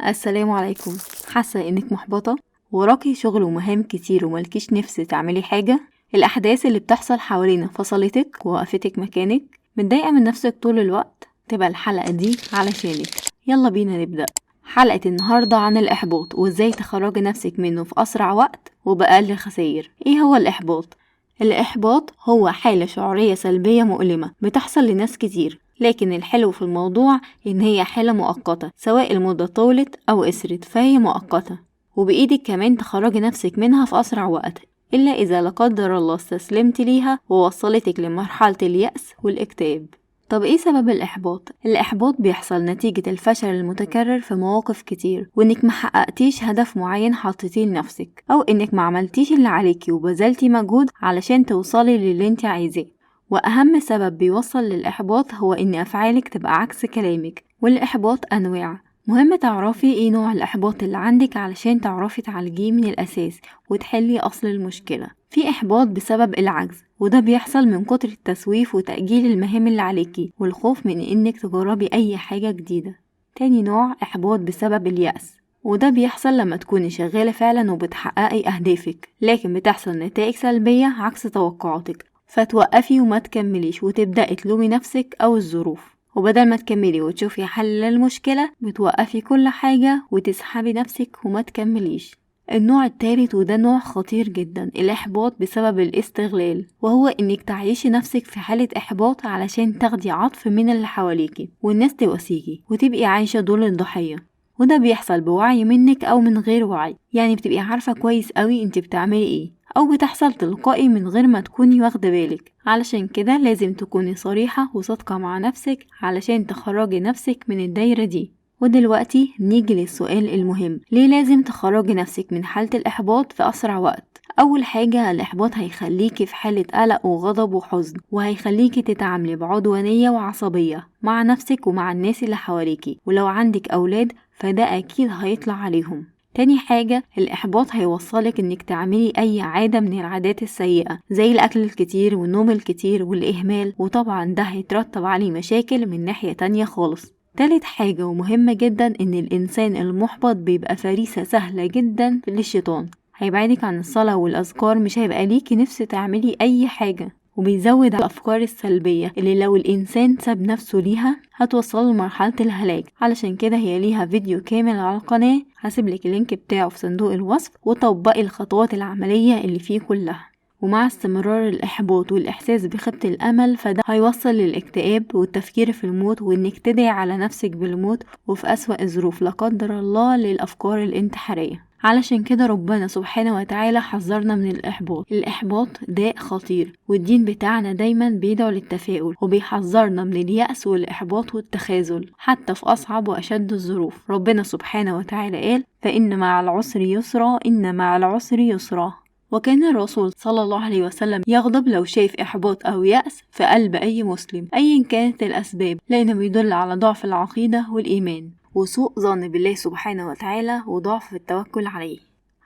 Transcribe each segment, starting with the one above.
السلام عليكم. حاسة انك محبطة وراكي شغل ومهام كتير وملكيش نفس تعملي حاجة؟ الأحداث اللي بتحصل حوالينا فصلتك ووقفتك مكانك؟ متضايقة من نفسك طول الوقت؟ تبقى الحلقة دي علشانك. يلا بينا نبدأ. حلقة النهاردة عن الإحباط وإزاي تخرجي نفسك منه في أسرع وقت وبأقل خسائر. إيه هو الإحباط؟ الإحباط هو حالة شعورية سلبية مؤلمة بتحصل لناس كتير، لكن الحلو في الموضوع إن هي حالة مؤقتة، سواء المدة طولت أو قصرت فهي مؤقتة، وبإيدك كمان تخرجي نفسك منها في أسرع وقت، إلا إذا لا قدر الله استسلمت ليها ووصلتك لمرحلة اليأس والاكتئاب. طب ايه سبب الإحباط؟ الإحباط بيحصل نتيجة الفشل المتكرر في مواقف كتير، وإنك محققتيش هدف معين حطيتيه لنفسك، أو إنك ما عملتيش اللي عليكي وبذلتي مجهود علشان توصلي للي انت عايزاه. وأهم سبب بيوصل للإحباط هو إن أفعالك تبقى عكس كلامك. والإحباط أنواع، مهم تعرفي ايه نوع الإحباط اللي عندك علشان تعرفي تعالجيه من الأساس وتحلي أصل المشكلة. في إحباط بسبب العجز، وده بيحصل من كتر التسويف وتأجيل المهام اللي عليكي والخوف من إنك تجربي أي حاجة جديدة. تاني نوع إحباط بسبب اليأس، وده بيحصل لما تكوني شغالة فعلا وبتحققي أهدافك، لكن بتحصل نتائج سلبية عكس توقعاتك، فتوقفي وما تكمليش وتبدأي تلومي نفسك أو الظروف. وبدل ما تكملي وتشوفي حل للمشكلة بتوقفي كل حاجة وتسحبي نفسك وما تكمليش. النوع التالت وده نوع خطير جدا، الإحباط بسبب الاستغلال، وهو إنك تعيشي نفسك في حالة إحباط علشان تاخدي عطف من اللي حواليكي والناس تواسيكي وتبقي عايشة دور الضحية. وده بيحصل بوعي منك أو من غير وعي، يعني بتبقي عارفة كويس قوي انت بتعملي ايه، أو بتحصل تلقائي من غير ما تكوني واخدة بالك. علشان كده لازم تكوني صريحة وصادقة مع نفسك علشان تخرجي نفسك من الدايرة دي. ودلوقتي نيجي للسؤال المهم، ليه لازم تخرجي نفسك من حالة الإحباط في أسرع وقت؟ أول حاجة، الإحباط هيخليكي في حالة قلق وغضب وحزن، وهيخليكي تتعاملي بعدوانية وعصبية مع نفسك ومع الناس اللي حواليكي، ولو عندك أولاد فده أكيد هيطلع عليهم. تاني حاجة، الإحباط هيوصلك إنك تعملي أي عادة من العادات السيئة زي الأكل الكتير والنوم الكتير والإهمال، وطبعا ده هيترتب عليه مشاكل من ناحية تانية خالص. تالت حاجة ومهمة جدا، إن الإنسان المحبط بيبقى فريسة سهلة جدا للشيطان، هيبعدك عن الصلاة والأذكار، مش هيبقى ليكي نفس تعملي أي حاجة، وبيزود الأفكار السلبية اللي لو الإنسان ساب نفسه ليها هتوصله لمرحلة الهلاك. علشان كده هي ليها فيديو كامل على القناة، هسيبلك اللينك بتاعه في صندوق الوصف، وطبقي الخطوات العملية اللي فيه كلها. ومع استمرار الإحباط والإحساس بخيبة الأمل فده هيوصل للاكتئاب والتفكير في الموت، وإنك تدعي على نفسك بالموت، وفي أسوأ الظروف لا قدر الله للأفكار الانتحارية. علشان كده ربنا سبحانه وتعالى حذرنا من الإحباط داء خطير، والدين بتاعنا دايما بيدعو للتفاؤل وبيحذرنا من اليأس والإحباط والتخاذل حتى في أصعب وأشد الظروف. ربنا سبحانه وتعالى قال: فإن مع العسر يسرا، إن مع العسر يسرا. وكان الرسول صلى الله عليه وسلم يغضب لو شايف إحباط أو يأس في قلب أي مسلم أيا كانت الأسباب، لأنه بيدل على ضعف العقيدة والإيمان وسوء ظن بالله سبحانه وتعالى وضعف في التوكل عليه.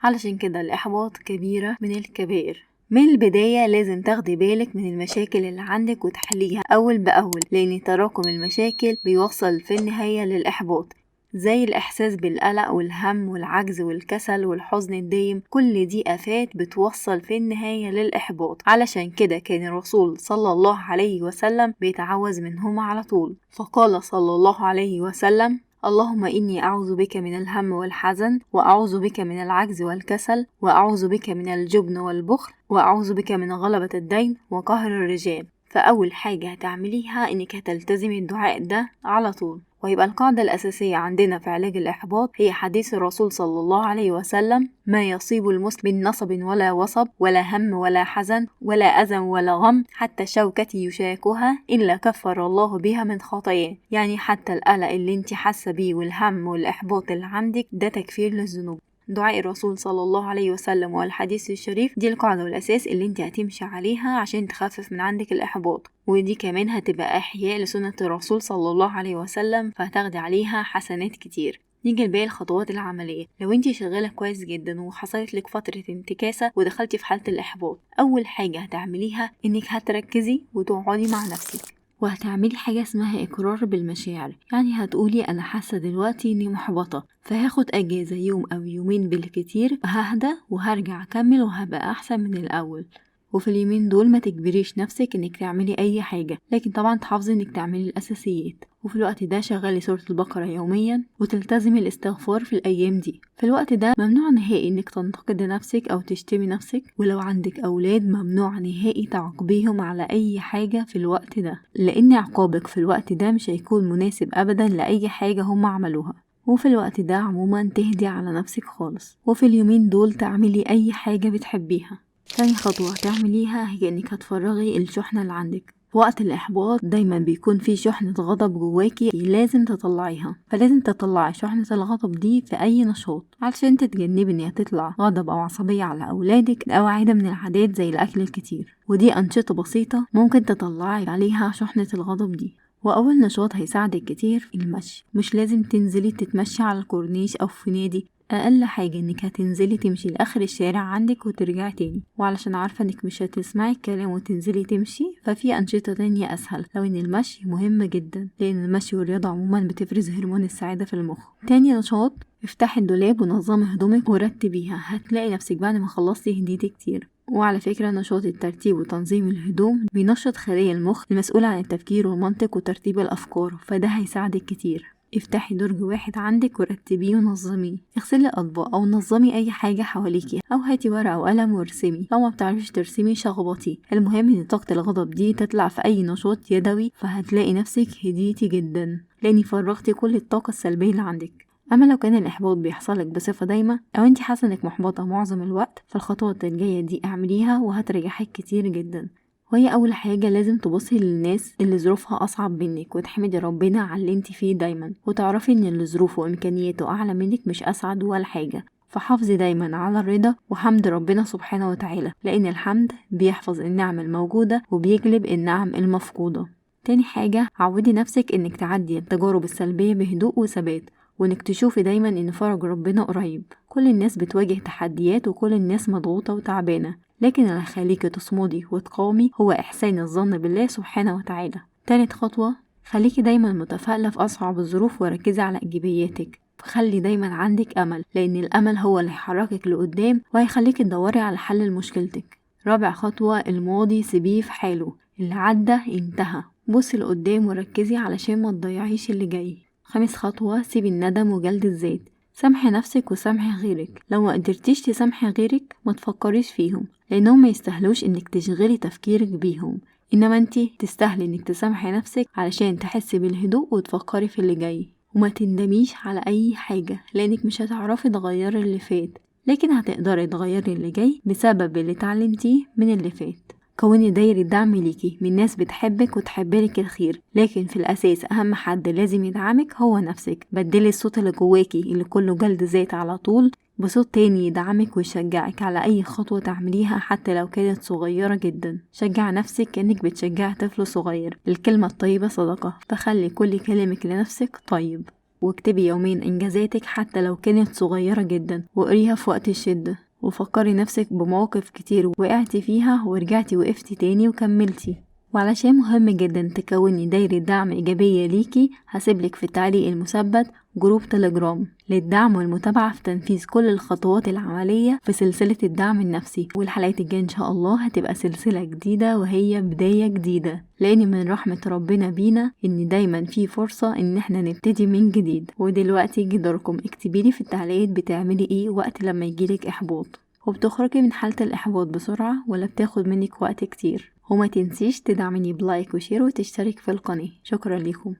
علشان كده الإحباط كبيرة من الكبائر. من البداية لازم تاخدي بالك من المشاكل اللي عندك وتحليها أول بأول، لأن تراكم المشاكل بيوصل في النهاية للإحباط، زي الإحساس بالقلق والهم والعجز والكسل والحزن الدايم. كل دي آفات بتوصل في النهاية للإحباط. علشان كده كان الرسول صلى الله عليه وسلم بيتعوذ منهما على طول، فقال صلى الله عليه وسلم: اللهم إني أعوذ بك من الهم والحزن، وأعوذ بك من العجز والكسل، وأعوذ بك من الجبن والبخل، وأعوذ بك من غلبة الدين وقهر الرجال. فأول حاجة هتعمليها إنك هتلتزمي الدعاء ده على طول. ويبقى القاعدة الأساسية عندنا في علاج الإحباط هي حديث الرسول صلى الله عليه وسلم: ما يصيب المسلم من نصب ولا وصب ولا هم ولا حزن ولا أذى ولا غم حتى شوكة يشاكها إلا كفر الله بها من خطاياه. يعني حتى القلق اللي انت حاسة بيه والهم والإحباط اللي عندك ده تكفير للذنوب. دعاء الرسول صلى الله عليه وسلم والحديث الشريف دي القاعدة والأساس اللي انت هتمشي عليها عشان تخفف من عندك الإحباط، ودي كمان هتبقى إحياء لسنة الرسول صلى الله عليه وسلم، فهتاخدي عليها حسنات كتير. نيجي لباقي الخطوات العملية. لو انتي شغالة كويس جدا وحصلت لك فترة انتكاسة ودخلتي في حالة الإحباط، أول حاجة هتعمليها انك هتركزي وتقعدي مع نفسك وهتعملي حاجة اسمها إقرار بالمشاعر، يعني هتقولي أنا حاسة دلوقتي إني محبطة، فهاخد أجازة يوم أو يومين بالكتير، ههدى وهرجع أكمل وهبقى أحسن من الأول. وفي اليومين دول ما تجبريش نفسك انك تعملي اي حاجة، لكن طبعا تحافظي انك تعملي الاساسيات. وفي الوقت ده شغلي سورة البقرة يوميا وتلتزمي الاستغفار في الايام دي. في الوقت ده ممنوع نهائي انك تنتقدي نفسك او تشتمي نفسك، ولو عندك اولاد ممنوع نهائي تعاقبيهم على اي حاجة في الوقت ده، لان عقابك في الوقت ده مش هيكون مناسب ابدا لاي حاجة هم عملوها. وفي الوقت ده عموما تهدي على نفسك خالص، وفي اليومين دول تعملي اي حاجة بتحبيها. تاني خطوة هتعمليها هي انك هتفرغي الشحنة اللي عندك. في وقت الإحباط دايما بيكون في شحنة غضب جواكي لازم تطلعيها، فلازم تطلعي شحنة الغضب دي في أي نشاط علشان تتجنبي إنها تطلع غضب أو عصبية على أولادك أو عادة من العادات زي الأكل الكتير. ودي أنشطة بسيطة ممكن تطلعي عليها شحنة الغضب دي. وأول نشاط هيساعدك كتير في المشي. مش لازم تنزلي تتمشي على الكورنيش أو في نادي، اقل حاجة انك هتنزلي تمشي لاخر الشارع عندك وترجعي تاني. وعلشان عارفة انك مش هتسمعي الكلام وتنزلي تمشي، ففي انشطة تانية اسهل، لو ان المشي مهم جدا، لان المشي والرياضة عموما بتفرز هرمون السعادة في المخ. تاني نشاط، افتحي الدولاب ونظمي هدومك ورتبيها، هتلاقي نفسك بعد ما خلصتي هديتي كتير. وعلى فكرة نشاط الترتيب وتنظيم الهدوم بينشط خلايا المخ المسؤولة عن التفكير والمنطق وترتيب الافكار، فده هيساعدك كتير. افتحي درج واحد عندك ورتبيه ونظميه، اغسلي الاطباق او نظمي اي حاجه حواليكي، او هاتي ورقه وقلم وارسمي. لو ما بتعرفيش ترسمي شخبطي، المهم ان طاقه الغضب دي تطلع في اي نشاط يدوي، فهتلاقي نفسك هديتي جدا لاني فرغتي كل الطاقه السلبيه اللي عندك. اما لو كان الاحباط بيحصلك بصفه دايمه او انتي حاسه انك محبطه معظم الوقت، فالخطوات الجايه دي اعمليها وهتريحك كتير جدا. وهي اول حاجة لازم تبصي للناس اللي ظروفها اصعب منك وتحمدي ربنا على اللي انت فيه دايما، وتعرفي ان اللي ظروفه وامكانياته اعلى منك مش اسعد ولا حاجة. فحافظي دايما على الرضا وحمد ربنا سبحانه وتعالى، لان الحمد بيحفظ النعم الموجودة وبيجلب النعم المفقودة. تاني حاجة، عودي نفسك انك تعدي التجارب السلبية بهدوء وثبات، وانك تشوفي دايما ان فرج ربنا قريب. كل الناس بتواجه تحديات وكل الناس مضغوطة وتعبانة، لكن اللي هيخليكي تصمدي وتقاومي هو إحسان الظن بالله سبحانه وتعالى. تالت خطوة، خليكي دايما متفائلة في أصعب الظروف وركزي على إيجابياتك. خلي دايما عندك أمل، لأن الأمل هو اللي هيحركك لقدام وهيخليكي تدوري على حل لمشكلتك. رابع خطوة، الماضي سيبيه في حاله، اللي عدى انتهى، بصي لقدام وركزي علشان ما تضيعيش اللي جاي. خامس خطوة، سيبي الندم وجلد الذات. سامحي نفسك وسامحي غيرك. لو ما قدرتيش تسامحي غيرك ما تفكريش فيهم، لانهم ما يستاهلوش انك تشغلي تفكيرك بيهم، انما انتي تستاهلي انك تسامحي نفسك علشان تحسي بالهدوء وتفكري في اللي جاي. وما تندميش على اي حاجة، لانك مش هتعرفي تغيري اللي فات، لكن هتقدري تغيري اللي جاي بسبب اللي اتعلمتيه من اللي فات. كوني دايرة دعم ليكي من ناس بتحبك وتحبلك الخير، لكن في الأساس أهم حد لازم يدعمك هو نفسك. بدلي الصوت اللي جواكي اللي كله جلد ذات على طول بصوت تاني يدعمك ويشجعك على أي خطوة تعمليها حتى لو كانت صغيرة جدا. شجع نفسك كأنك بتشجع طفل صغير. الكلمة الطيبة صدقة، فخلي كل كلامك لنفسك طيب. واكتبي يومين إنجازاتك حتى لو كانت صغيرة جدا، وقريها في وقت الشدة، وفكري نفسك بمواقف كتير وقعتي فيها ورجعتي وقفتي تاني وكملتي. وعلشان مهم جدا تكوني دايرة دعم إيجابية ليكي، هسيبلك في التعليق المثبت جروب تليجرام للدعم والمتابعة في تنفيذ كل الخطوات العملية في سلسلة الدعم النفسي. والحلقات الجاية إن شاء الله هتبقى سلسلة جديدة وهي بداية جديدة، لأن من رحمة ربنا بينا إن دايما في فرصة إن احنا نبتدي من جديد. ودلوقتي يجي دوركم، اكتبيلي في التعليقات بتعملي ايه وقت لما يجيلك إحباط، وبتخرجي من حالة الإحباط بسرعة ولا بتاخد منك وقت كتير. وما تنسيش تدعمني بلايك وشير وتشترك في القناة. شكرا لكم.